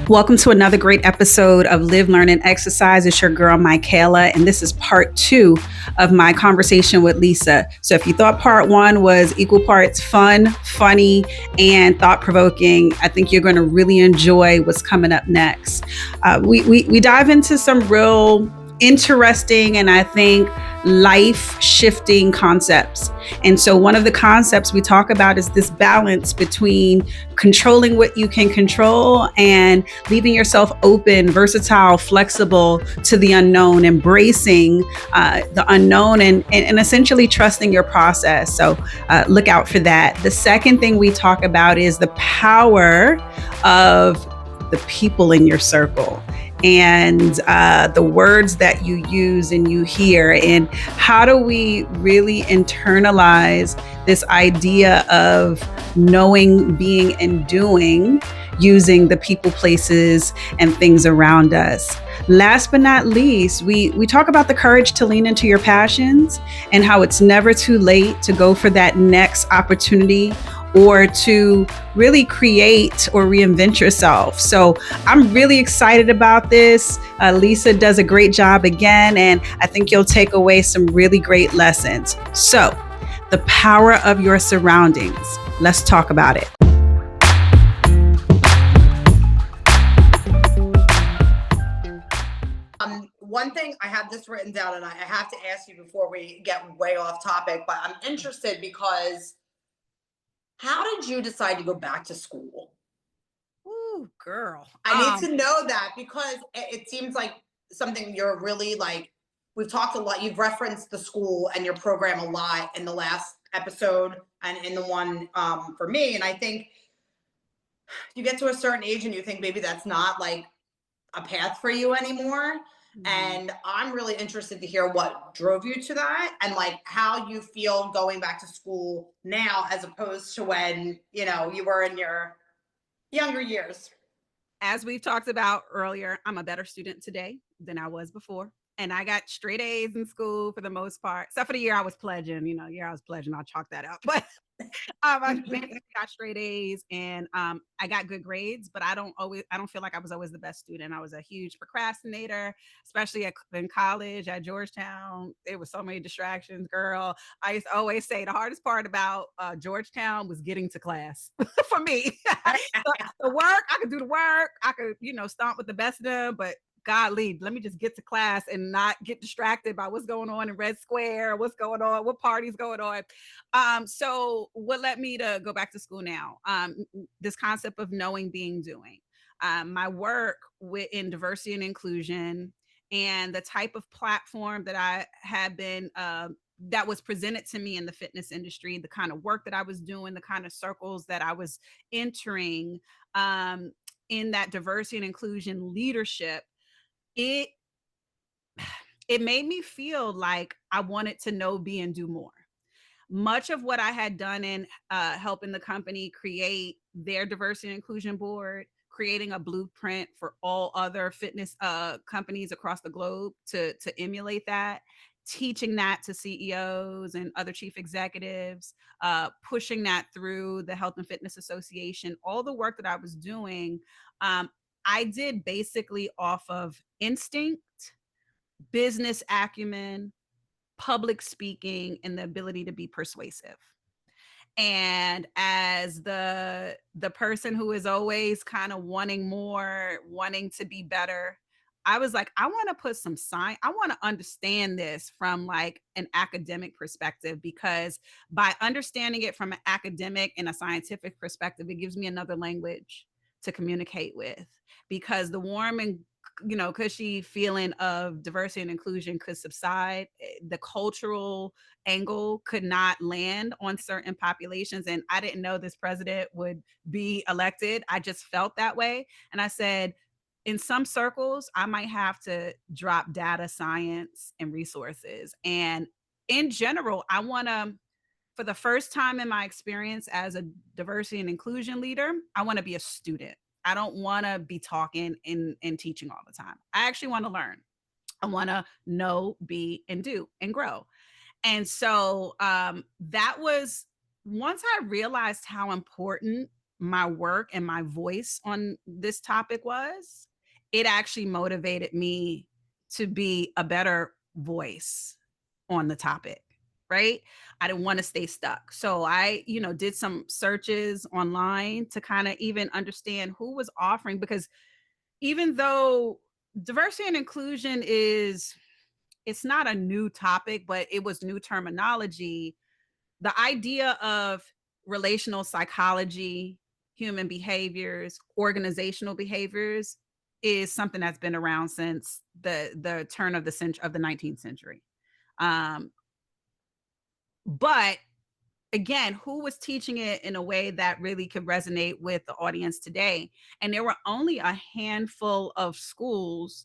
Welcome to another great episode of Live, Learn, and Exercise. It's your girl, Michaela, and this is part 2 of my conversation with Lisa. So if you thought part 1 was equal parts fun, funny, and thought-provoking, I think you're going to really enjoy what's coming up next. We dive into some real interesting and I think life-shifting concepts. And so one of the concepts we talk about is this balance between controlling what you can control and leaving yourself open, versatile, flexible to the unknown, embracing the unknown and essentially trusting your process. So look out for that. The second thing we talk about is the power of the people in your circle and the words that you use and you hear, and how do we really internalize this idea of knowing, being, and doing using the people, places, and things around us. Last but not least, we talk about the courage to lean into your passions and how it's never too late to go for that next opportunity or to really create or reinvent yourself. So I'm really excited about this. Lisa does a great job again, and I think you'll take away some really great lessons. So the power of your surroundings. Let's talk about it. One thing, I have this written down and I have to ask you before we get way off topic, but I'm interested because how did you decide to go back to school? Ooh, girl. I need to know that because it seems like something you're really like, we've talked a lot. You've referenced the school and your program a lot in the last episode and in the one for me. And I think you get to a certain age and you think maybe that's not like a path for you anymore. And I'm really interested to hear what drove you to that and like how you feel going back to school now as opposed to when, you were in your younger years. As we've talked about earlier, I'm a better student today than I was before. And I got straight A's in school for the most part, except for the year I was pledging. I'll chalk that out. But I got straight A's and I got good grades, but I don't feel like I was always the best student. I was a huge procrastinator, especially in college at Georgetown. There was so many distractions, girl. I used to always say the hardest part about Georgetown was getting to class for me. The work, I could do the work. I could, stomp with the best of them, but golly, let me just get to class and not get distracted by what's going on in Red Square, what's going on, what party's going on. So what led me to go back to school now? This concept of knowing, being, doing. My work in diversity and inclusion and the type of platform that I had been that was presented to me in the fitness industry, the kind of work that I was doing, the kind of circles that I was entering in that diversity and inclusion leadership, it it made me feel like I wanted to know, be, and do more. Much of what I had done in helping the company create their diversity and inclusion board, creating a blueprint for all other fitness companies across the globe to emulate that, teaching that to CEOs and other chief executives, pushing that through the Health and Fitness Association, all the work that I was doing, I did basically off of instinct, business acumen, public speaking, and the ability to be persuasive. And as the person who is always kind of wanting more, wanting to be better, I was like, I want to put some science. I want to understand this from like an academic perspective, because by understanding it from an academic and a scientific perspective, it gives me another language to communicate with, because the warm and cushy feeling of diversity and inclusion could subside. The cultural angle could not land on certain populations. And I didn't know this president would be elected. I just felt that way. And I said, in some circles, I might have to drop data science and resources. And in general, I want to, for the first time in my experience as a diversity and inclusion leader, I want to be a student. I don't want to be talking and teaching all the time. I actually want to learn. I want to know, be, and do, and grow. And so that was, once I realized how important my work and my voice on this topic was, it actually motivated me to be a better voice on the topic, right? I didn't want to stay stuck. So I, did some searches online to kind of even understand who was offering, because even though diversity and inclusion it's not a new topic, but it was new terminology. The idea of relational psychology, human behaviors, organizational behaviors is something that's been around since the turn of the century, of the 19th century. Um, but again, who was teaching it in a way that really could resonate with the audience today? And there were only a handful of schools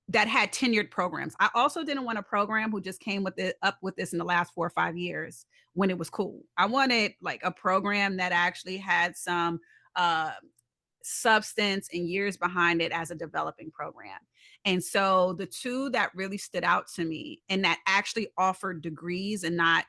that had tenured programs. I also didn't want a program who just came with it up with this in the last 4 or 5 years when it was cool. I wanted like a program that actually had some uh substance and years behind it as a developing program. And so the two that really stood out to me and that actually offered degrees and not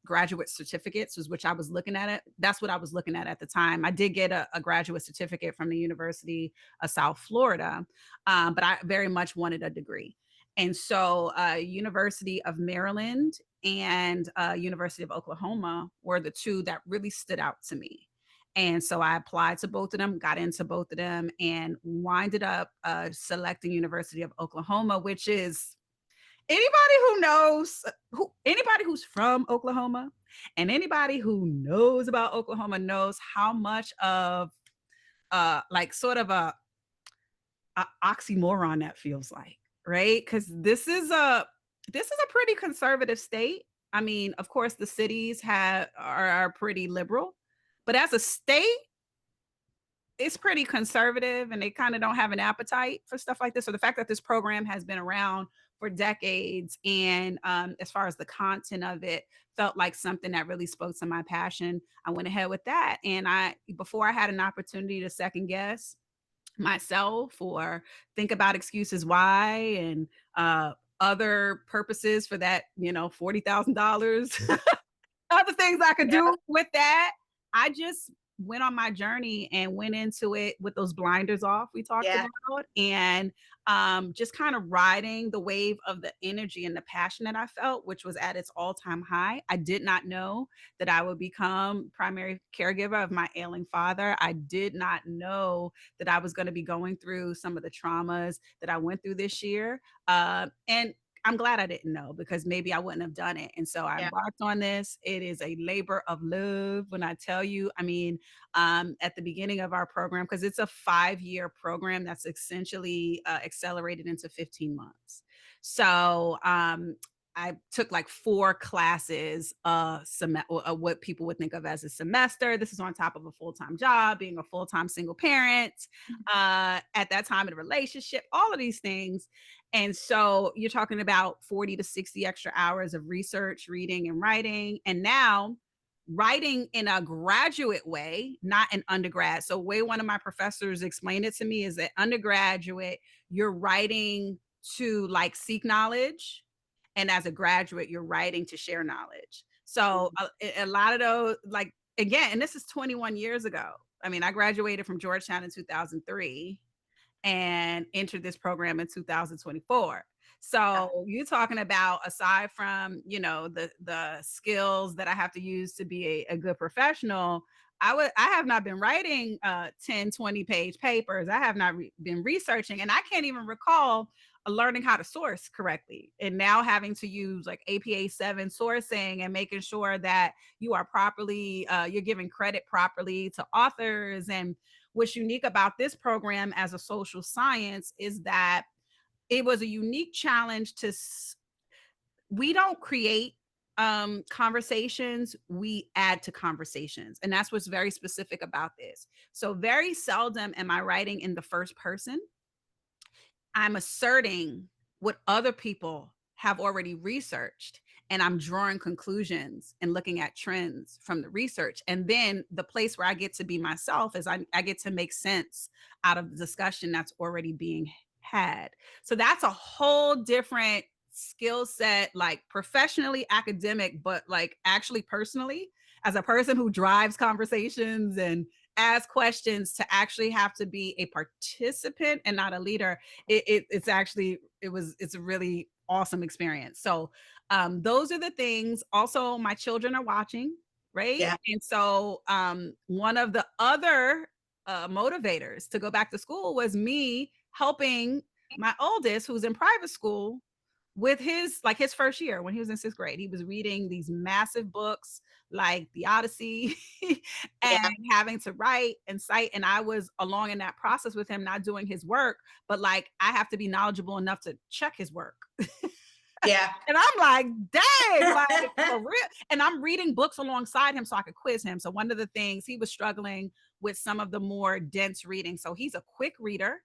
graduate certificates, was which I was looking at it. That's what I was looking at the time. I did get a graduate certificate from the University of South Florida, but I very much wanted a degree. And so University of Maryland and University of Oklahoma were the two that really stood out to me. And so I applied to both of them, got into both of them, and winded up selecting University of Oklahoma, which is, anybody who knows, anybody who's from Oklahoma and anybody who knows about Oklahoma knows how much of like sort of a oxymoron that feels like, right? Because this is a pretty conservative state. I mean, of course, the cities are pretty liberal, but as a state, it's pretty conservative, and they kind of don't have an appetite for stuff like this. So the fact that this program has been around for decades, and as far as the content of it, felt like something that really spoke to my passion. I went ahead with that, and before I had an opportunity to second guess myself or think about excuses why and other purposes for that, $40,000. Other things I could Yeah. do with that. I just went on my journey and went into it with those blinders off we talked Yeah. about, and just kind of riding the wave of the energy and the passion that I felt, which was at its all-time high. I did not know that I would become primary caregiver of my ailing father. I did not know that I was going to be going through some of the traumas that I went through this year. And I'm glad I didn't know, because maybe I wouldn't have done it. And so I Yeah. embarked on this. It is a labor of love when I tell you. I mean, at the beginning of our program, because it's a 5-year program that's essentially accelerated into 15 months. So I took like 4 classes, what people would think of as a semester. This is on top of a full-time job, being a full-time single parent, at that time in a relationship, all of these things. And so you're talking about 40 to 60 extra hours of research, reading, and writing. And now writing in a graduate way, not an undergrad. So, way one of my professors explained it to me is that undergraduate, you're writing to like seek knowledge. And as a graduate, you're writing to share knowledge. So, a lot of those, like, again, and this is 21 years ago. I mean, I graduated from Georgetown in 2003 and entered this program in 2024. Yeah. So you're talking about, aside from, the skills that I have to use to be a good professional, I have not been writing 10, 20 page papers. I have not been researching, and I can't even recall learning how to source correctly, and now having to use like APA 7 sourcing and making sure that you are properly you're giving credit properly to authors. And what's unique about this program as a social science is that it was a unique challenge we don't create conversations, we add to conversations. And that's what's very specific about this. So very seldom am I writing in the first person. I'm asserting what other people have already researched, and I'm drawing conclusions and looking at trends from the research. And then the place where I get to be myself is I get to make sense out of the discussion that's already being had. So that's a whole different skill set, like professionally academic, but like actually personally. as a person who drives conversations and asks questions, to actually have to be a participant and not a leader, it's actually it's a really awesome experience. So those are the things. Also, my children are watching, right? Yeah. And so one of the other motivators to go back to school was me helping my oldest, who's in private school, with his first year when he was in sixth grade. He was reading these massive books like the Odyssey Yeah. and having to write and cite. And I was along in that process with him, not doing his work, but like I have to be knowledgeable enough to check his work. Yeah. And I'm like, dang, like for real. And I'm reading books alongside him so I could quiz him. So one of the things, he was struggling with some of the more dense reading. So he's a quick reader,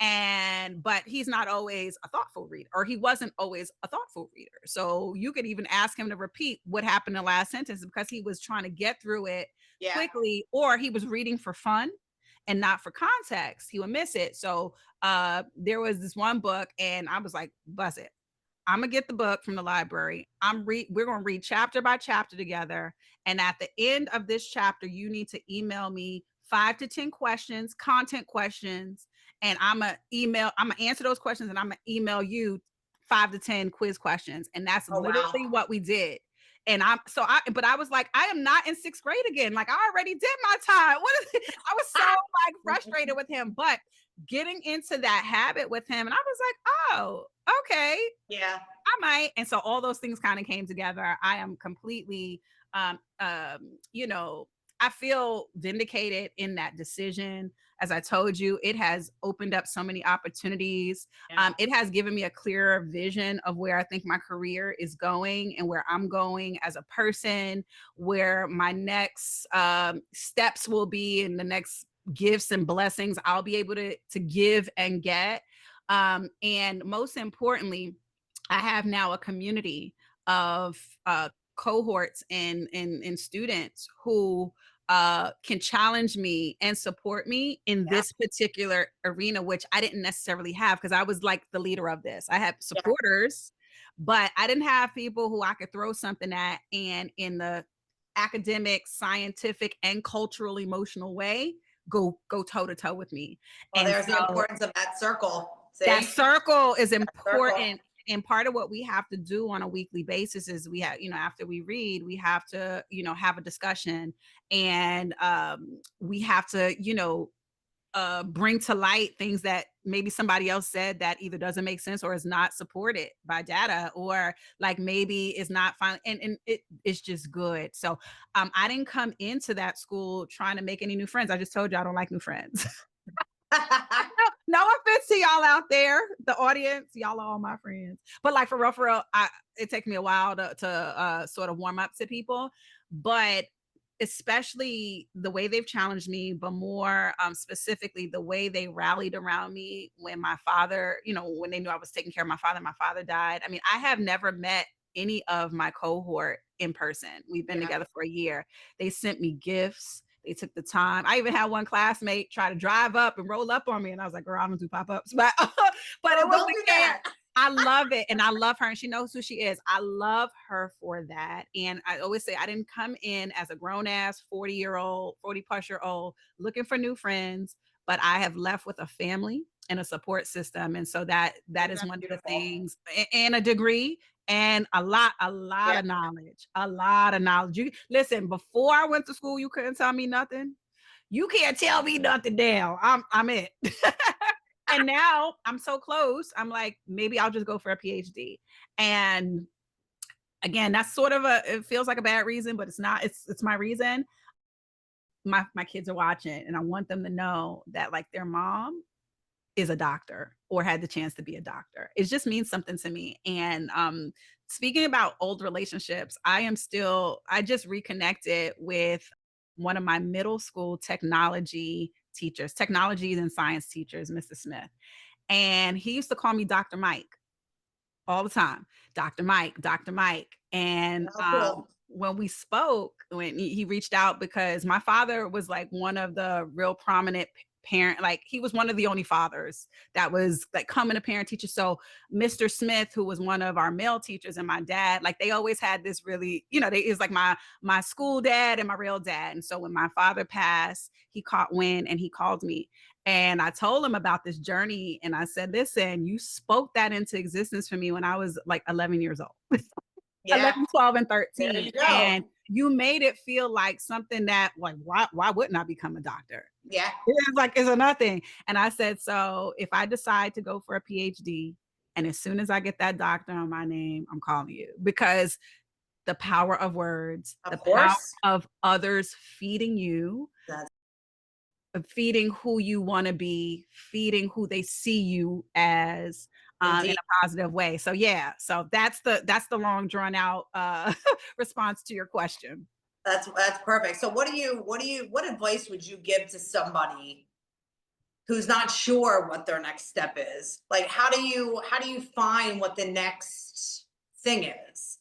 but he's not always a thoughtful reader, or he wasn't always a thoughtful reader. So you could even ask him to repeat what happened in the last sentence because he was trying to get through it Yeah. quickly, or he was reading for fun and not for context. He would miss it. So there was this one book, and I was like, buzz it. I'm gonna get the book from the library. We're gonna read chapter by chapter together. And at the end of this chapter, you need to email me 5 to 10 questions, content questions. And I'm gonna answer those questions, and I'm gonna email you 5 to 10 quiz questions. And that's Oh wow. literally what we did. And but I was like, I am not in sixth grade again. Like I already did my time. What is it? I was so like frustrated with him, but getting into that habit with him, and I was like, oh, okay, Yeah. I might. And so all those things kind of came together. I am completely, um, you know, I feel vindicated in that decision. As I told you, it has opened up so many opportunities. Yeah. It has given me a clearer vision of where I think my career is going and where I'm going as a person, where my next steps will be, and the next gifts and blessings I'll be able to give and get. And most importantly, I have now a community of cohorts and students who can challenge me and support me in Yeah. this particular arena, which I didn't necessarily have because I was like the leader of this. I had Yeah. supporters, but I didn't have people who I could throw something at, and in the academic, scientific, and cultural emotional way, go toe to toe with me. Well, And there's the so importance of that circle. that See? circle is Circle. important. And part of what we have to do on a weekly basis is we have, after we read, we have to, have a discussion, and we have to, bring to light things that maybe somebody else said that either doesn't make sense or is not supported by data, or like maybe is not fine, and it's just good. So I didn't come into that school trying to make any new friends. I just told you I don't like new friends. No offense to y'all out there, the audience, y'all are all my friends. But like for real, it takes me a while to sort of warm up to people. But especially the way they've challenged me, but more specifically the way they rallied around me when my father, when they knew I was taking care of my father died. I mean, I have never met any of my cohort in person. We've been Yeah. together for a year. They sent me gifts. They took the time. I even had one classmate try to drive up and roll up on me, and I was like, "Girl, I don't do pop-ups," but but Oh, it was don't the do care. that. I love it, and I love her, and she knows who she is. I love her for that. And I always say I didn't come in as a grown ass 40-year-old, 40 plus year old looking for new friends, but I have left with a family and a support system. And so that Isn't is that one of the beautiful? things, and a degree, and a lot Yeah. of knowledge, a lot of knowledge. You listen, before I went to school, you couldn't tell me nothing. You can't tell me nothing now. I'm it. And now I'm so close. I'm like, maybe I'll just go for a PhD. And again, that's sort of it feels like a bad reason, but it's not. It's my reason. My kids are watching, and I want them to know that like their mom is a doctor or had the chance to be a doctor. It just means something to me. And speaking about old relationships, I just reconnected with one of my middle school technology and science teachers, Mr. Smith. And he used to call me Dr. Mike all the time. Dr. Mike, Dr. Mike. And Oh, cool. when we spoke, when he reached out, because my father was like one of the real prominent parent, like he was one of the only fathers that was like coming to parent teacher. So Mr. Smith, who was one of our male teachers, and my dad, like they always had this really, they is like my school dad and my real dad. And so when my father passed, he caught wind and he called me. And I told him about this journey. And I said, listen, you spoke that into existence for me when I was like 11 years old. Yeah. 11, 12, and There 13. you go. And you made it feel like something that, like, why wouldn't I become a doctor? Yeah. It's like, it's a nothing. And I said, so if I decide to go for a PhD, and as soon as I get that doctor on my name, I'm calling you, because the power of words, Of the power course. of others feeding you, That's feeding who you want to be, feeding who they see you as, in indeed. a positive way. So yeah, so that's the long drawn out response to your question. That's perfect. So what advice would you give to somebody who's not sure what their next step is? Like how do you find what the next thing is?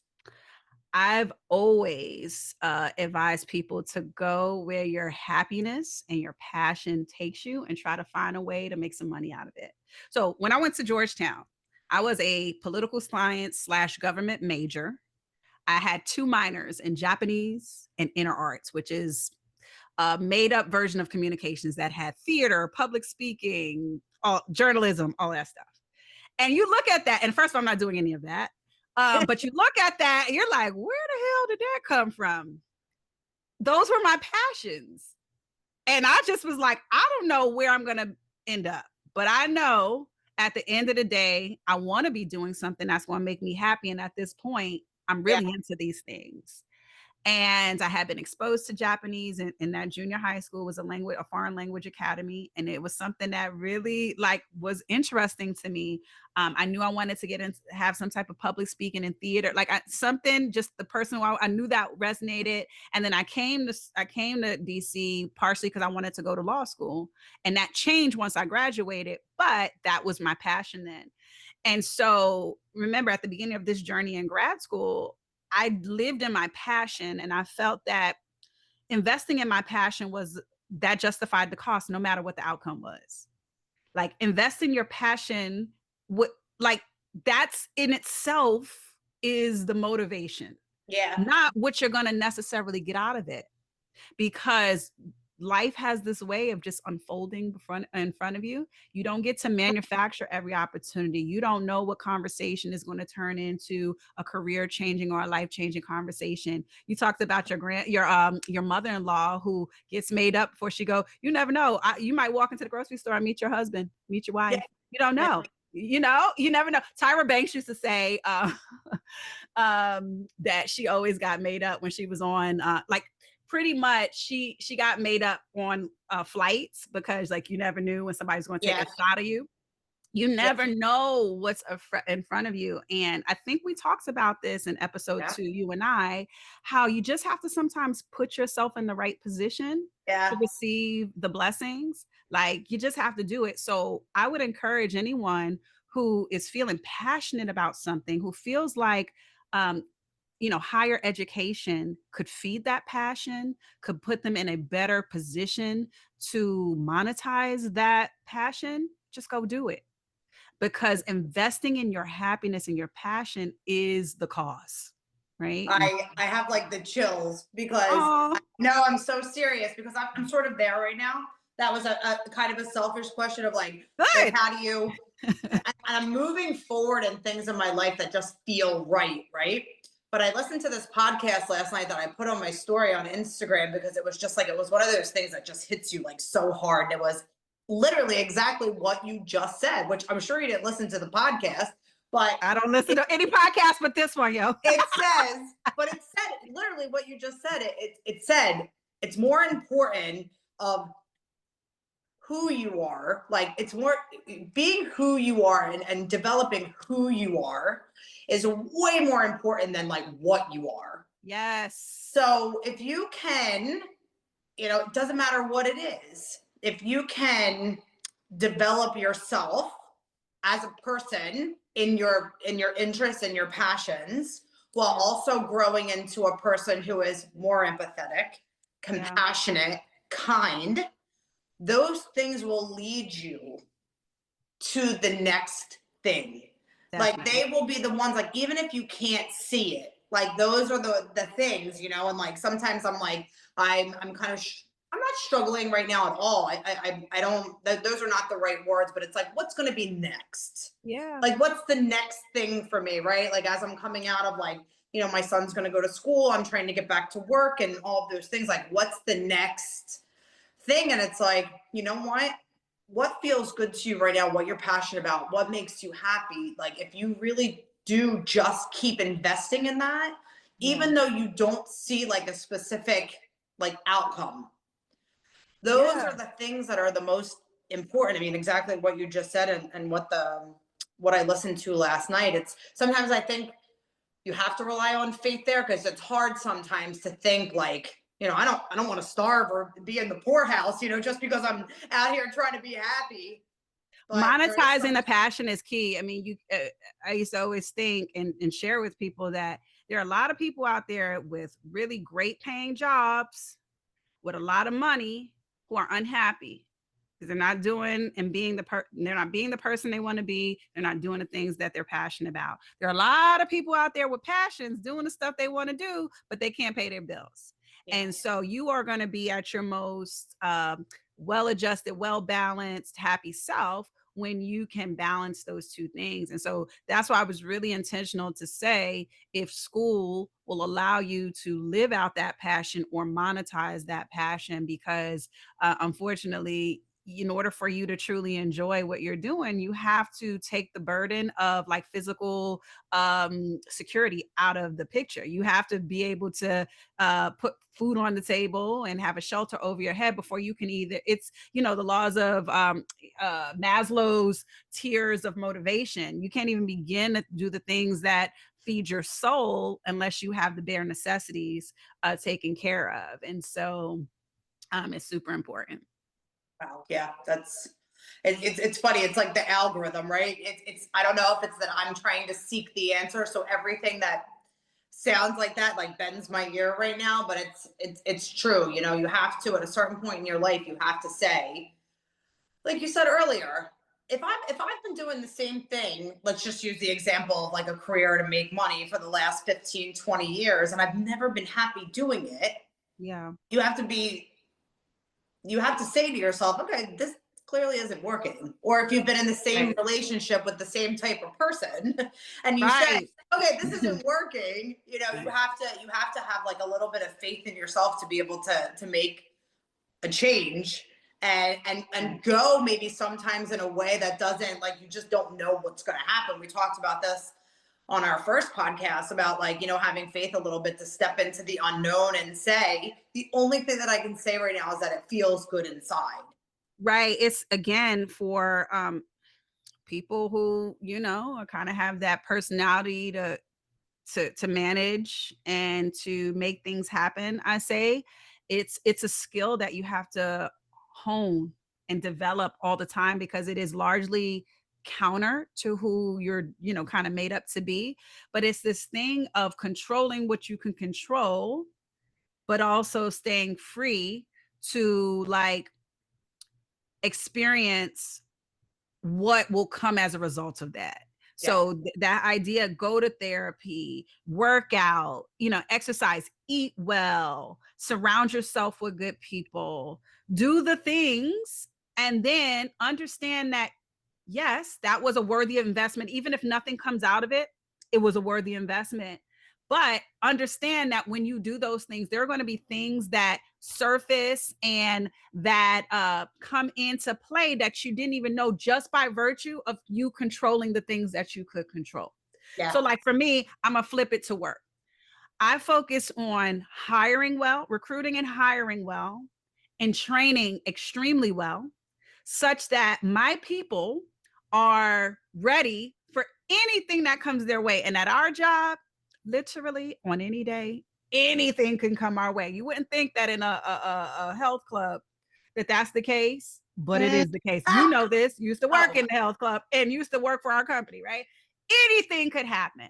I've always advised people to go where your happiness and your passion takes you and try to find a way to make some money out of it. So when I went to Georgetown, I was a political science slash government major. I had two minors in Japanese and inner arts, which is a made up version of communications that had theater, public speaking, journalism, all that stuff. And you look at that, and first of all, I'm not doing any of that. But you look at that, and you're like, where the hell did that come from? Those were my passions. And I just was like, I don't know where I'm going to end up, but I know at the end of the day, I want to be doing something that's going to make me happy. And at this point, I'm Yeah. really into these things. And I had been exposed to Japanese in that junior high school. Was a foreign language academy, and it was something that really like was interesting to me. I knew I wanted to get into have some type of public speaking and theater, like something. Just the person who I knew that resonated. And then I came to DC partially because I wanted to go to law school, and that changed once I graduated. But that was my passion then. And so remember at the beginning of this journey in grad school, I lived in my passion, and I felt that investing in my passion was that justified the cost no matter what the outcome was. Like invest in your passion, what like that's in itself is the motivation, Yeah. not what you're going to necessarily get out of it, because life has this way of just unfolding in front of you. You don't get to manufacture every opportunity. You don't know what conversation is going to turn into a career changing or a life changing conversation. You talked about your mother-in-law who gets made up before she go. You never know. You might walk into the grocery store and meet your husband, meet your Yeah. wife. You don't Yeah. know. You never know. Tyra Banks used to say that she always got made up when she was on like pretty much she got made up on flights, because like you never knew when somebody's going to take Yeah. a shot of you. You Yeah. never know what's in front of you. And I think we talked about this in episode Yeah. 2, you and I, how you just have to sometimes put yourself in the right position Yeah. to receive the blessings. Like you just have to do it. So I would encourage anyone who is feeling passionate about something, who feels like um, higher education could feed that passion, could put them in a better position to monetize that passion, just go do it. Because investing in your happiness and your passion is the cause, right? I have like the chills because Oh, no, I'm so serious because I'm sort of there right now. That was a kind of a selfish question of like good. how do you and I'm moving forward in things in my life that just feel right, right? But I listened to this podcast last night that I put on my story on Instagram because it was just like it was one of those things that just hits you like so hard. It was literally exactly what you just said, which I'm sure you didn't listen to the podcast, but I don't listen to any podcast but this one, yo. it said literally what you just said. It said it's more important of who you are, like it's more being who you are and developing who you are is way more important than like what you are. Yes. So if you can, it doesn't matter what it is, if you can develop yourself as a person in your interests and your passions while also growing into a person who is more empathetic, Yeah. compassionate, kind, those things will lead you to the next thing. Like Definitely. they will be the ones, like, even if you can't see it, like those are the things, and like sometimes I'm like, I'm kind of I'm not struggling right now at all. I don't, those are not the right words, but it's like, what's going to be next? Yeah. Like, what's the next thing for me, right? Like, as I'm coming out of, like, my son's going to go to school, I'm trying to get back to work and all of those things. Like, what's the next thing? And it's like, you know what feels good to you right now, what you're passionate about, what makes you happy. Like, if you really do just keep investing in that, Yeah. even though you don't see like a specific like outcome, those Yeah. are the things that are the most important. I mean, exactly what you just said, and what I listened to last night. It's sometimes I think you have to rely on faith there, because it's hard sometimes to think like, I don't want to starve or be in the poorhouse, just because I'm out here trying to be happy. But there is Monetizing some. the passion is key. I mean, I used to always think and share with people that there are a lot of people out there with really great paying jobs with a lot of money who are unhappy because they're not doing and being they're not being the person they want to be. They're not doing the things that they're passionate about. There are a lot of people out there with passions doing the stuff they want to do, but they can't pay their bills. Yeah. And so you are going to be at your most well adjusted, well balanced, happy self when you can balance those two things. And so that's why I was really intentional to say, if school will allow you to live out that passion or monetize that passion, because unfortunately, in order for you to truly enjoy what you're doing, you have to take the burden of like physical security out of the picture. You have to be able to put food on the table and have a shelter over your head before you can either, it's, the laws of Maslow's tiers of motivation. You can't even begin to do the things that feed your soul unless you have the bare necessities taken care of. And so it's super important. Wow. Yeah, it's funny. It's like the algorithm, right? It's I don't know if it's that I'm trying to seek the answer, so everything that sounds like that like bends my ear right now, but it's true. You have to, at a certain point in your life, you have to say, like you said earlier, if I've been doing the same thing, let's just use the example of like a career to make money for the last 15, 20 years, and I've never been happy doing it, Yeah. you have to be you have to say to yourself, okay, this clearly isn't working. Or if you've been in the same Right. relationship with the same type of person and you say, Right. okay, this isn't working, you Right. have to have like a little bit of faith in yourself to be able to make a change, and Right. go maybe sometimes in a way that doesn't, like, you just don't know what's going to happen. We talked about this on our first podcast about, like, having faith a little bit to step into the unknown and say, the only thing that I can say right now is that it feels good inside. Right. It's again for people who, kind of have that personality to manage and to make things happen. I say it's a skill that you have to hone and develop all the time, because it is largely counter to who you're, kind of made up to be. But it's this thing of controlling what you can control, but also staying free to like experience what will come as a result of that. Yeah. So that idea, go to therapy, work out, exercise, eat well, surround yourself with good people, do the things, and then understand that, yes, that was a worthy investment. Even if nothing comes out of it, it was a worthy investment. But understand that when you do those things, there are going to be things that surface and that come into play that you didn't even know, just by virtue of you controlling the things that you could control. Yeah. So, like for me, I'm going to flip it to work. I focus on hiring well, recruiting and hiring well, and training extremely well, such that my people are ready for anything that comes their way. And at our job, literally on any day, anything can come our way. You wouldn't think that in a health club that that's the case, but it Mm. is the case. You know this, used to work Oh, in the health club and used to work for our company, right? Anything could happen.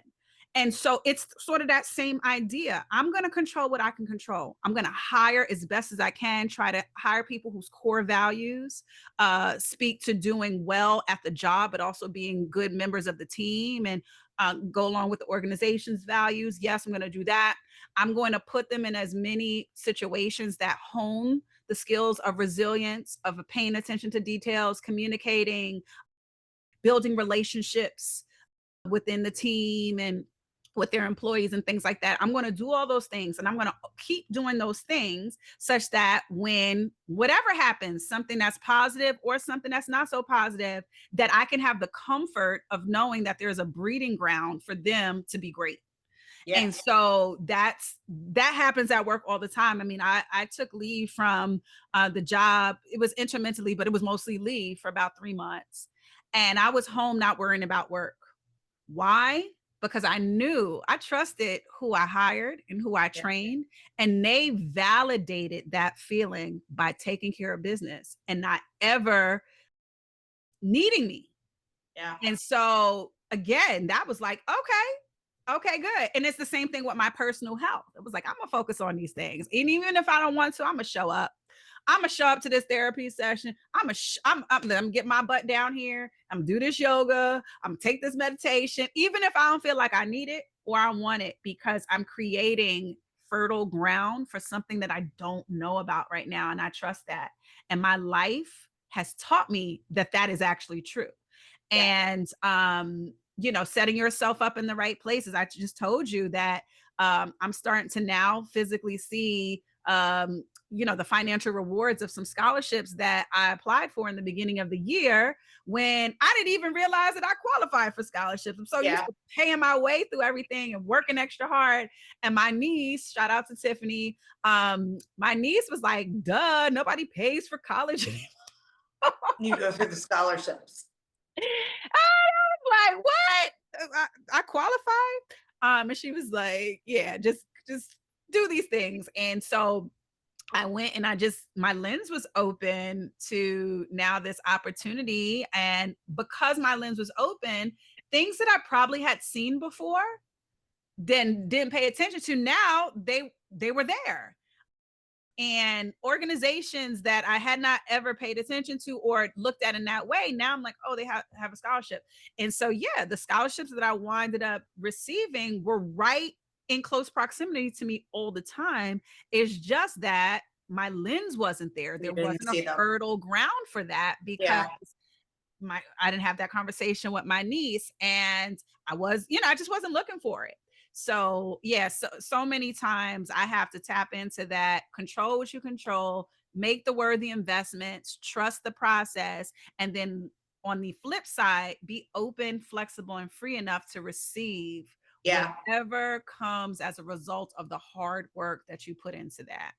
And so it's sort of that same idea. I'm going to control what I can control. I'm going to hire as best as I can, try to hire people whose core values speak to doing well at the job, but also being good members of the team and go along with the organization's values. Yes, I'm going to do that. I'm going to put them in as many situations that hone the skills of resilience, of paying attention to details, communicating, building relationships within the team and with their employees and things like that. I'm going to do all those things and I'm going to keep doing those things such that when whatever happens, something that's positive or something that's not so positive, that I can have the comfort of knowing that there's a breeding ground for them to be great. Yeah. And so that happens at work all the time. I mean, I took leave from the job. It was intermittently, but it was mostly leave for about 3 months. And I was home not worrying about work. Why? Because I trusted who I hired and who I Yeah. trained, and they validated that feeling by taking care of business and not ever needing me. Yeah. And so again, that was like, okay, good. And it's the same thing with my personal health. It was like, I'm gonna focus on these things. And even if I don't want to, I'm gonna show up. I'm gonna show up to this therapy session. I'm gonna get my butt down here. I'm gonna do this yoga. I'm gonna take this meditation, even if I don't feel like I need it or I want it, because I'm creating fertile ground for something that I don't know about right now. And I trust that. And my life has taught me that that is actually true. Yeah. And setting yourself up in the right places. I just told you that I'm starting to now physically see the financial rewards of some scholarships that I applied for in the beginning of the year, when I didn't even realize that I qualified for scholarships. I'm so used Yeah. to paying my way through everything and working extra hard. And my niece, shout out to Tiffany, my niece was like, duh, nobody pays for college. You go through the scholarships. Like, what? I qualified? And she was like, yeah, just do these things. And so I went and my lens was open to now this opportunity. And because my lens was open, things that I probably had seen before, then didn't pay attention to, now they were there. And organizations that I had not ever paid attention to or looked at in that way, now I'm like, oh, they have a scholarship. And so, yeah, the scholarships that I winded up receiving were right in close proximity to me all the time. It's just that my lens wasn't there. You There didn't wasn't a see them. fertile ground for that because Yeah. I didn't have that conversation with my niece, and I just wasn't looking for it. So yeah, so many times I have to tap into that, control what you control, make the worthy investments, trust the process, and then on the flip side, be open, flexible, and free enough to receive Yeah. whatever comes as a result of the hard work that you put into that.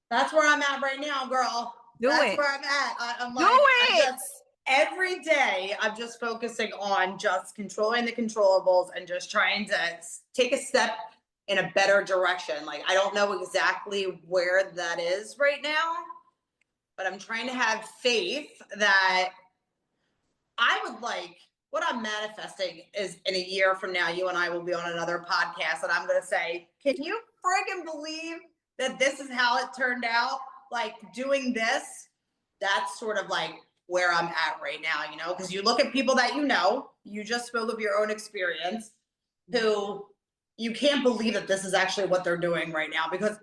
That's where I'm at right now, girl. Do That's it. where I'm at. I'm Do like, it. every day, I'm just focusing on just controlling the controllables and just trying to take a step in a better direction. Like, I don't know exactly where that is right now, but I'm trying to have faith that I would like what I'm manifesting is in a year from now, you and I will be on another podcast, and I'm going to say, can you friggin' believe that this is how it turned out? Like, doing this, that's sort of like where I'm at right now, because you look at people that you just spoke of your own experience, who you can't believe that this is actually what they're doing right now, because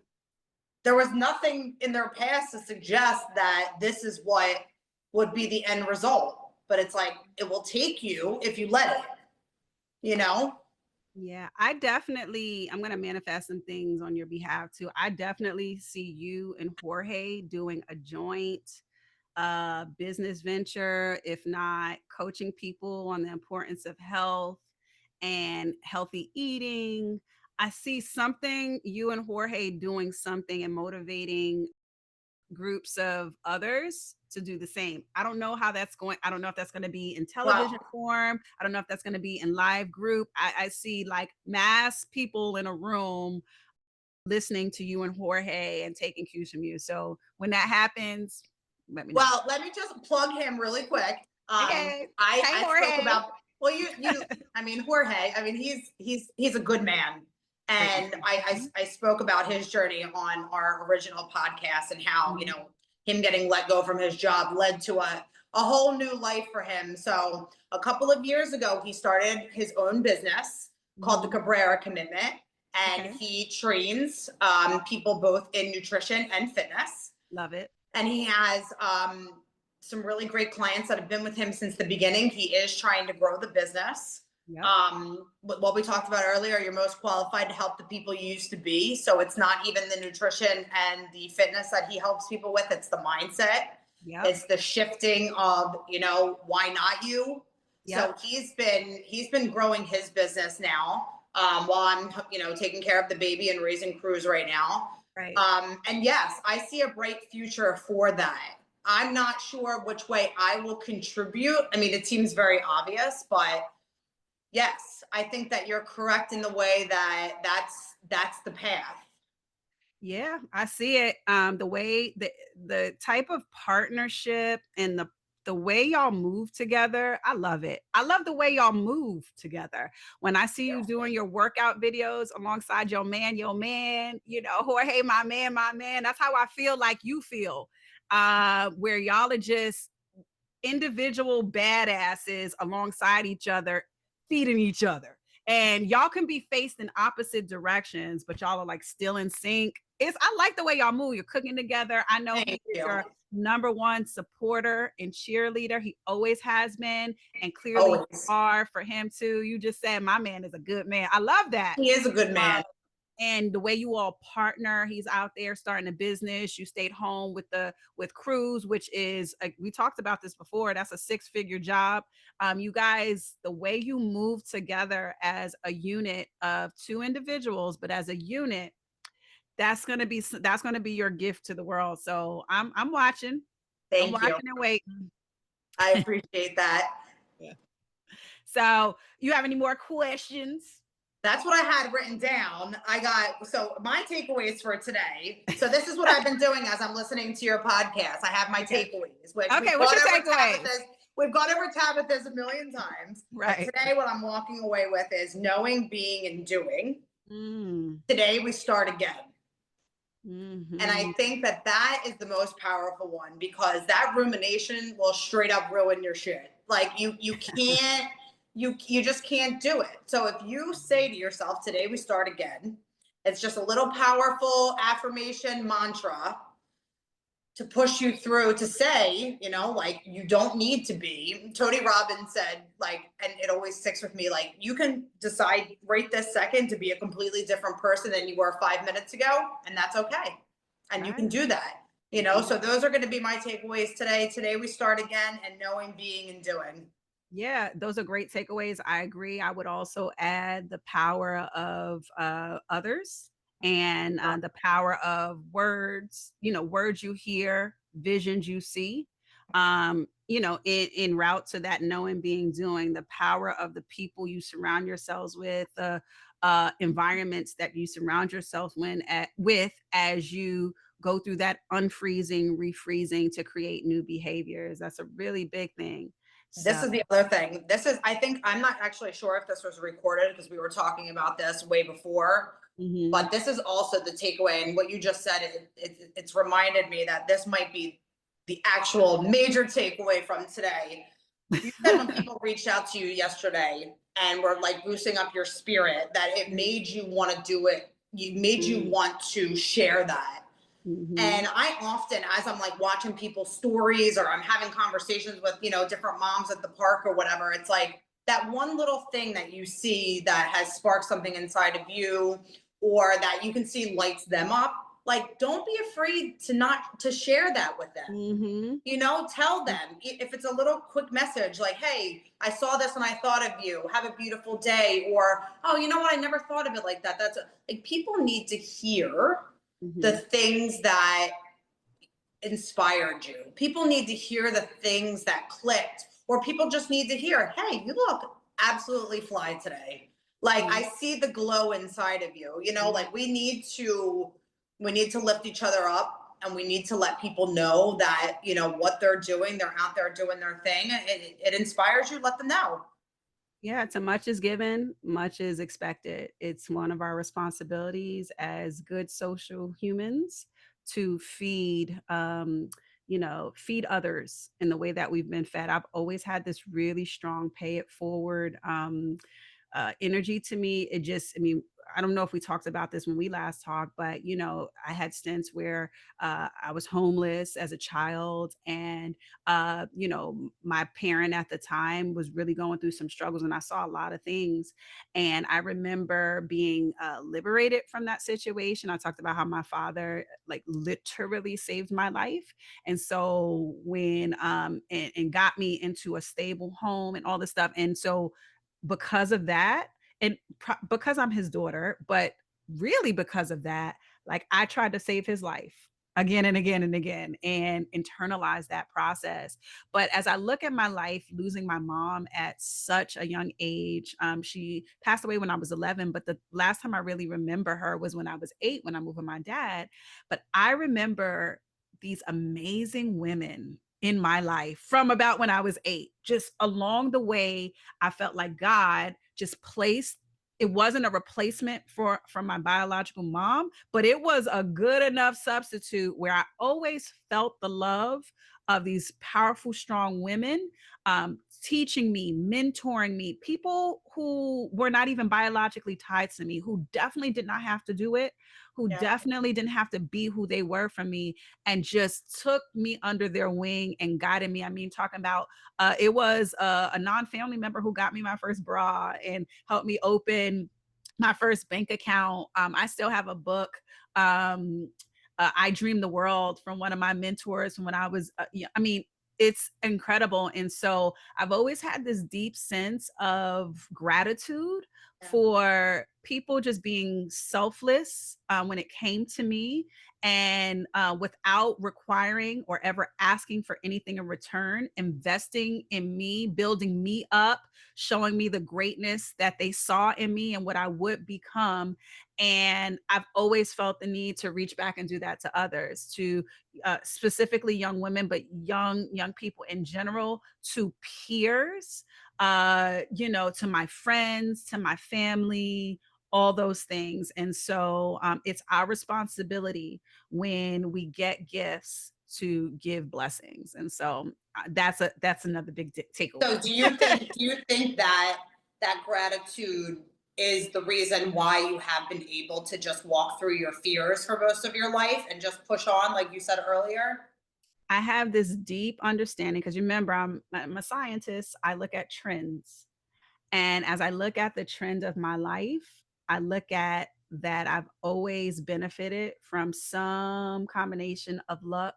there was nothing in their past to suggest that this is what would be the end result. But it's like, it will take you if you let it. Yeah, I'm going to manifest some things on your behalf too. I definitely see you and Jorge doing a joint business venture, if not coaching people on the importance of health and healthy eating. I see something, you and Jorge doing something and motivating groups of others to do the same. I don't know how that's going. I don't know if that's going to be in television Well, form. I don't know if that's going to be in live group. I see like mass people in a room listening to you and Jorge and taking cues from you. So when that happens, let me know. well, let me just plug him really quick. Okay. Hey, I spoke Jorge. about Well, I mean, Jorge, I mean, he's a good man. Great And man. I spoke about his journey on our original podcast and how, Mhm. him getting let go from his job led to a whole new life for him. So a couple of years ago, he started his own business called the Mhm. Cabrera Commitment. And Okay. he trains people both in nutrition and fitness. Love it. And he has some really great clients that have been with him since the beginning. He is trying to grow the business. Yep. What we talked about earlier, you're most qualified to help the people you used to be. So it's not even the nutrition and the fitness that he helps people with, it's the mindset. Yep. It's the shifting of, why not you? Yep. So he's been growing his business now, while I'm, taking care of the baby and raising Cruz right now. Right. And yes, I see a bright future for that. I'm not sure which way I will contribute. I mean, it seems very obvious, but yes, I think that you're correct in the way that that's the path. Yeah, I see it. The way the type of partnership and the way y'all move together, I love it. I love the way y'all move together. When I see you doing your workout videos alongside your man, Jorge, my man. That's how I feel like you feel. Where y'all are just individual badasses alongside each other, feeding each other. And y'all can be faced in opposite directions, but y'all are like still in sync. I like the way y'all move. You're cooking together. I know he Thank is you. your number one supporter and cheerleader. He always has been, and clearly you Always. are for him too. You just said my man is a good man. I love that. He is a good man. And the way you all partner, he's out there starting a business, you stayed home with Cruz, which is we talked about this before, that's a six-figure job. You guys, the way you move together as a unit of two individuals, but as a unit, that's going to be your gift to the world. So I'm watching. I'm Thank you. watching and waiting. I appreciate that. Yeah. So you have any more questions? That's what I had written down. So my takeaways for today. So this is what I've been doing as I'm listening to your podcast. I have my Okay. takeaways, which Okay, what's your takeaways? We've gone over Tabitha's a million times. But Right. today, what I'm walking away with is knowing, being, and doing. Mm. Today, we start again. Mm-hmm. And I think that is the most powerful one, because that rumination will straight up ruin your shit. Like you can't, you just can't do it. So if you say to yourself, today we start again, it's just a little powerful affirmation mantra to push you through, to say, like, you don't need to be. Tony Robbins said, like, and it always sticks with me, like, you can decide right this second to be a completely different person than you were 5 minutes ago, and that's okay. And you can Right. do that. So those are going to be my takeaways today. Today we start again, and knowing, being, and doing. Yeah, those are great takeaways. I agree. I would also add the power of others and the power of words, words you hear, visions you see. In route to that knowing, being, doing, the power of the people you surround yourselves with, the environments that you surround yourself with as you go through that unfreezing, refreezing to create new behaviors. That's a really big thing. This So, is the other thing. I think, I'm not actually sure if this was recorded because we were talking about this way before, mhm. but this is also the takeaway. And what you just said, it's reminded me that this might be the actual major takeaway from today. You said when people reached out to you yesterday and were like boosting up your spirit, that it made you want to do it. You made you Mhm. want to share that. Mhm. And I often, as I'm like watching people's stories or I'm having conversations with, different moms at the park or whatever, it's like that one little thing that you see that has sparked something inside of you, or that you can see lights them up. Like, don't be afraid to share that with them. Mhm. Tell them, if it's a little quick message like, hey, I saw this and I thought of you. Have a beautiful day. Or, oh, you know what? I never thought of it like that. Like, people need to hear the Mhm. things that inspired you. People need to hear the things that clicked, or people just need to hear, hey, you look absolutely fly today. Like, Yeah. I see the glow inside of you. Yeah. Like, we need to lift each other up, and we need to let people know that, what they're doing, they're out there doing their thing. It inspires you, let them know. Yeah, to much is given, much is expected. It's one of our responsibilities as good social humans to feed, feed others in the way that we've been fed. I've always had this really strong pay it forward energy to me. It just, I mean, I don't know if we talked about this when we last talked, but I had stints where I was homeless as a child, and my parent at the time was really going through some struggles, and I saw a lot of things. And I remember being liberated from that situation. I talked about how my father, like, literally saved my life, and so when and got me into a stable home and all this stuff, and so because of that, and because I'm his daughter, but really because of that, like, I tried to save his life again and again and again, and internalize that process. But as I look at my life, losing my mom at such a young age, she passed away when I was 11, but the last time I really remember her was when I was 8, when I moved with my dad. But I remember these amazing women in my life from about when I was 8. Just along the way, I felt like God just placed, it wasn't a replacement for my biological mom, but it was a good enough substitute where I always felt the love of these powerful, strong women, teaching me, mentoring me, people who were not even biologically tied to me, who definitely did not have to do it, who Yeah. definitely didn't have to be who they were for me, and just took me under their wing and guided me. I mean, talking about it was a non-family member who got me my first bra and helped me open my first bank account. I still have a book, I Dream the World, from one of my mentors from when I was, yeah, I mean, it's incredible. And so I've always had this deep sense of gratitude Yeah. for people just being selfless when it came to me, and without requiring or ever asking for anything in return, investing in me, building me up, showing me the greatness that they saw in me and what I would become. And I've always felt the need to reach back and do that to others, to specifically young women, but young people in general, to peers, to my friends, to my family, all those things. And so it's our responsibility when we get gifts to give blessings. And so that's another big So takeaway. do you think that that gratitude is the reason why you have been able to just walk through your fears for most of your life and just push on, like you said earlier? I have this deep understanding because, remember, I'm a scientist. I look at trends. And as I look at the trend of my life, I look at that I've always benefited from some combination of luck,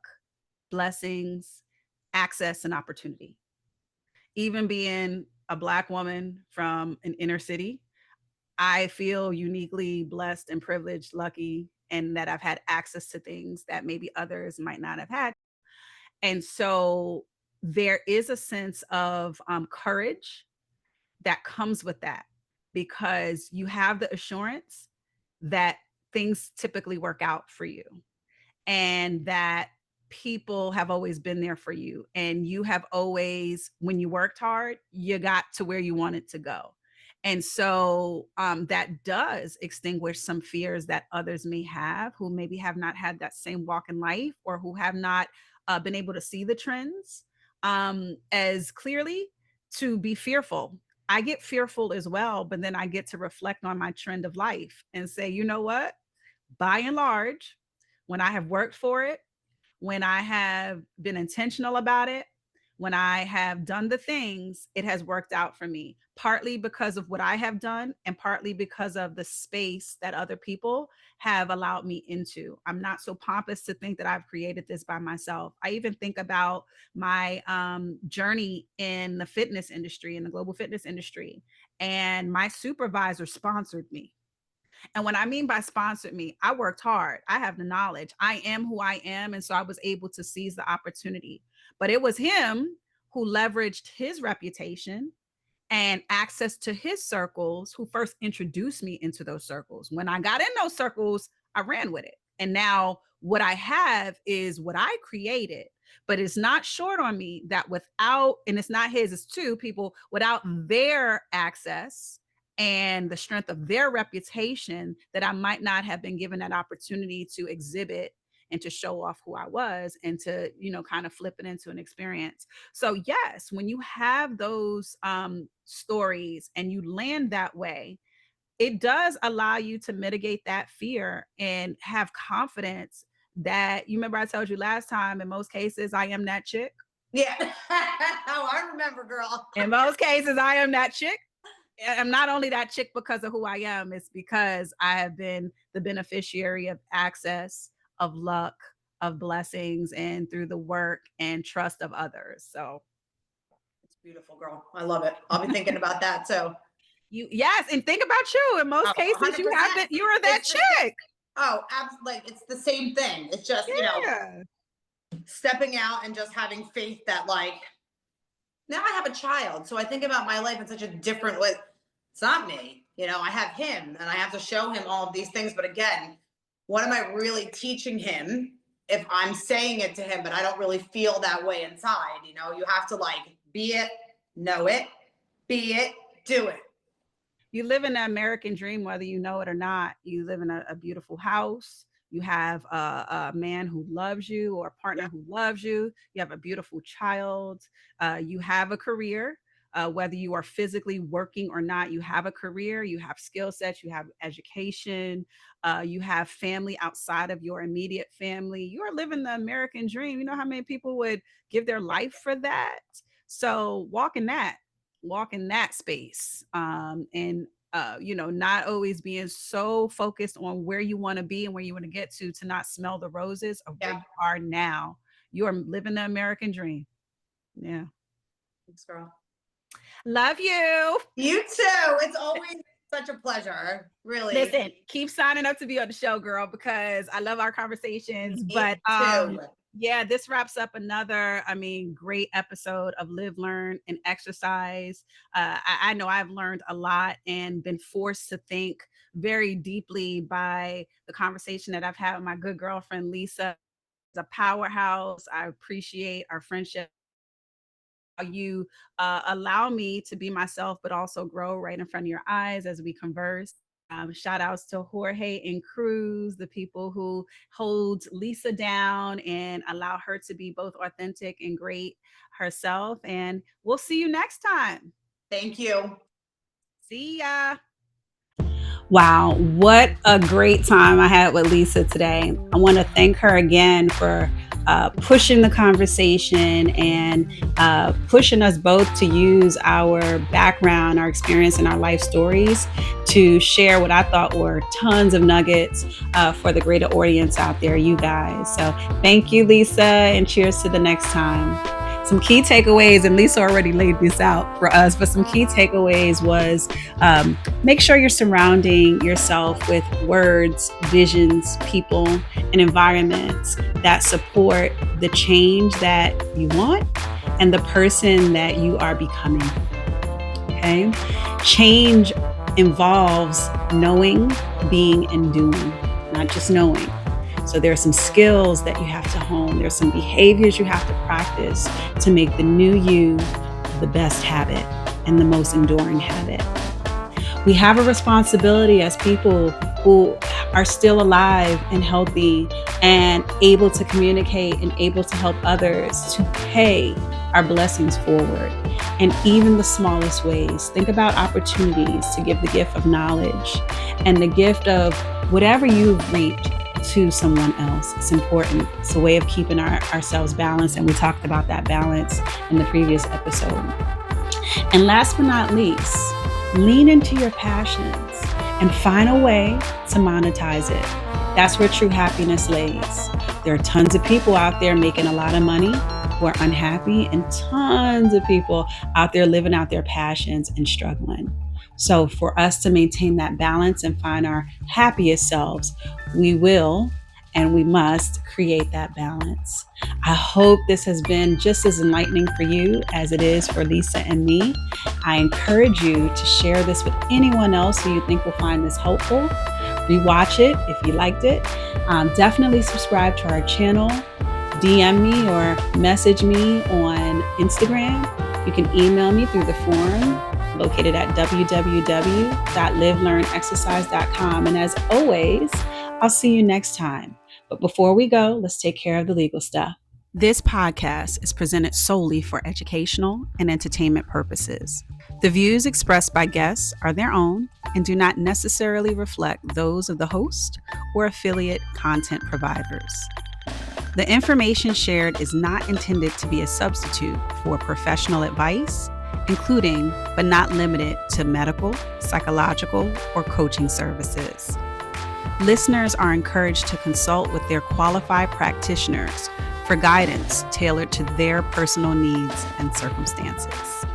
blessings, access, and opportunity. Even being a Black woman from an inner city, I feel uniquely blessed and privileged, lucky, and that I've had access to things that maybe others might not have had. And so there is a sense of courage that comes with that, because you have the assurance that things typically work out for you, and that people have always been there for you, and you have always, when you worked hard, you got to where you wanted to go. And so that does extinguish some fears that others may have, who maybe have not had that same walk in life, or who have not been able to see the trends as clearly, to be fearful. I get fearful as well, but then I get to reflect on my trend of life and say, you know what, by and large, when I have worked for it, when I have been intentional about it, when I have done the things, it has worked out for me, partly because of what I have done, and partly because of the space that other people have allowed me into. I'm not so pompous to think that I've created this by myself. I even think about my journey in the fitness industry, in the global fitness industry, and my supervisor sponsored me. And when I mean by sponsored me, I worked hard. I have the knowledge. I am who I am. And so I was able to seize the opportunity. But it was him who leveraged his reputation and access to his circles who first introduced me into those circles. When I got in those circles, I ran with it. And now what I have is what I created. But it's not short on me that without, and it's not his, it's two people, without their access and the strength of their reputation, that I might not have been given that opportunity to exhibit and to show off who I was, and to, kind of flip it into an experience. So yes, when you have those stories and you land that way, it does allow you to mitigate that fear and have confidence that, you remember I told you last time, in most cases, I am that chick. Yeah. Oh, I remember, girl. In most cases, I am that chick. I'm not only that chick because of who I am, it's because I have been the beneficiary of access, of luck, of blessings, and through the work and trust of others. So It's beautiful, girl. I love it. I'll be thinking about that too. yes, and think about you. In most Oh, cases, 100%. you are that chick. Oh, absolutely. Like, it's the same thing. It's just, Yeah. stepping out and just having faith that, like, now I have a child. So I think about my life in such a different way. It's not me. I have him and I have to show him all of these things. But again, what am I really teaching him if I'm saying it to him, but I don't really feel that way inside? You have to, like, be it, know it, be it, do it. You live in the American dream, whether you know it or not. You live in a beautiful house. You have a man who loves you, or a partner who loves you. You have a beautiful child. You have a career. Whether you are physically working or not, you have a career, you have skill sets, you have education, you have family outside of your immediate family. You are living the American dream. You know how many people would give their life for that? So walk in that space, and not always being so focused on where you want to be and where you want to get to not smell the roses of where Yeah. you are now. You are living the American dream. Yeah. Thanks, girl. Love you. You too. It's always such a pleasure. Really. Listen, keep signing up to be on the show, girl, because I love our conversations. Me But too. yeah, this wraps up another, great episode of Live, Learn, and Exercise. I know I've learned a lot and been forced to think very deeply by the conversation that I've had with my good girlfriend, Lisa. It's a powerhouse. I appreciate our friendship. You allow me to be myself, but also grow right in front of your eyes as we converse. Shout outs to Jorge and Cruz, the people who hold Lisa down and allow her to be both authentic and great herself. And we'll see you next time. Thank you. See ya. Wow, what a great time I had with Lisa today. I want to thank her again for pushing the conversation and pushing us both to use our background, our experience, and our life stories to share what I thought were tons of nuggets for the greater audience out there, you guys. So thank you, Lisa, and cheers to the next time. Some key takeaways, and Lisa already laid this out for us, but some key takeaways was make sure you're surrounding yourself with words, visions, people, and environments that support the change that you want and the person that you are becoming. Okay? Change involves knowing, being, and doing, not just knowing. So there are some skills that you have to hone. There's some behaviors you have to practice to make the new you the best habit and the most enduring habit. We have a responsibility as people who are still alive and healthy and able to communicate and able to help others to pay our blessings forward in even the smallest ways. Think about opportunities to give the gift of knowledge and the gift of whatever you've reaped to someone else. It's important. It's a way of keeping ourselves balanced, and we talked about that balance in the previous episode. And last but not least, lean into your passions and find a way to monetize it. That's where true happiness lays. There are tons of people out there making a lot of money who are unhappy, and tons of people out there living out their passions and struggling. So for us to maintain that balance and find our happiest selves, we will and we must create that balance. I hope this has been just as enlightening for you as it is for Lisa and me. I encourage you to share this with anyone else who you think will find this helpful. Rewatch it if you liked it. Definitely subscribe to our channel. DM me or message me on Instagram. You can email me through the forum located at www.livelearnexercise.com. And as always, I'll see you next time. But before we go, let's take care of the legal stuff. This podcast is presented solely for educational and entertainment purposes. The views expressed by guests are their own and do not necessarily reflect those of the host or affiliate content providers. The information shared is not intended to be a substitute for professional advice, including but not limited to medical, psychological, or coaching services. Listeners are encouraged to consult with their qualified practitioners for guidance tailored to their personal needs and circumstances.